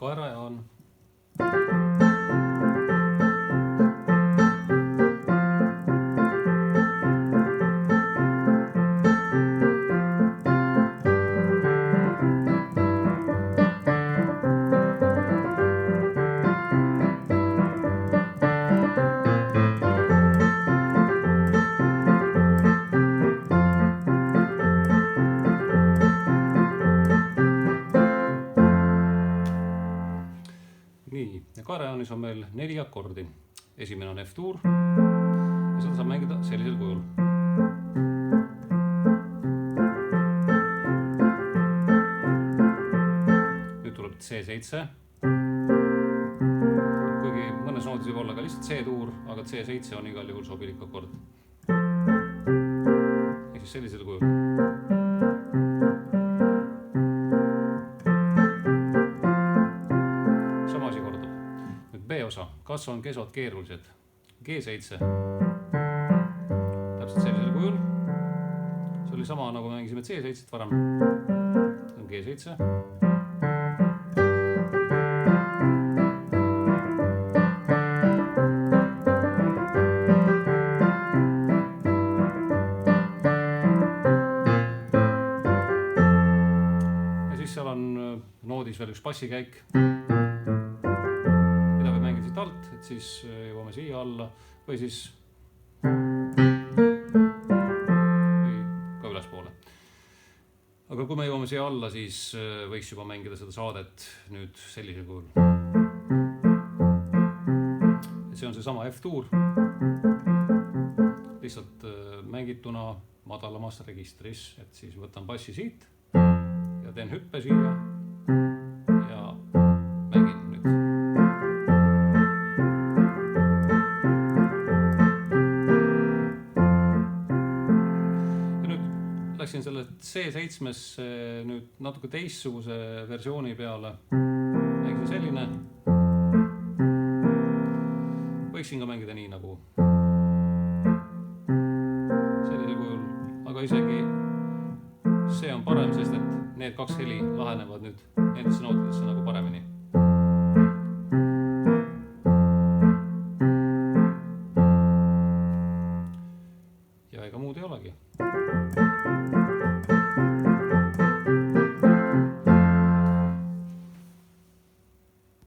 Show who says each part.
Speaker 1: kaerajaan. Nii, ja kaerajaanis on meil 4 akordi. Esimene on F-tuur ja seda saab mängida sellisel kujul. Nüüd tuleb C7. Kuigi mõnes noodis võib olla ka lihtsalt C-tuur, aga C7 on igal juhul sobilik akord. Ehk siis sellisel kujul. B-osa, kas on kesod keerulised? G7. Täpselt sellisel kujul. See oli sama nagu mängisime C7 varem. G7. Ja siis seal on noodis veel üks bassikäik. Alt, et siis jõuame siia alla või siis või ka ülespoole. Aga kui me jõuame siia alla, siis võiks juba mängida seda saadet nüüd sellisel kujul. Et see on see sama F-tuur, lihtsalt mängituna madalamas registris, et siis võtan bassi siit ja teen hüppe siia ja mängin nüüd. Läksin selle C7-sse nüüd natuke teistsuguse versiooni peale. Mängisin selline. Võiksin ka mängida nii nagu sellisel kujul, aga isegi see on parem, sest et need 2 heli lahenevad nüüd nendesse nootidesse nagu paremini.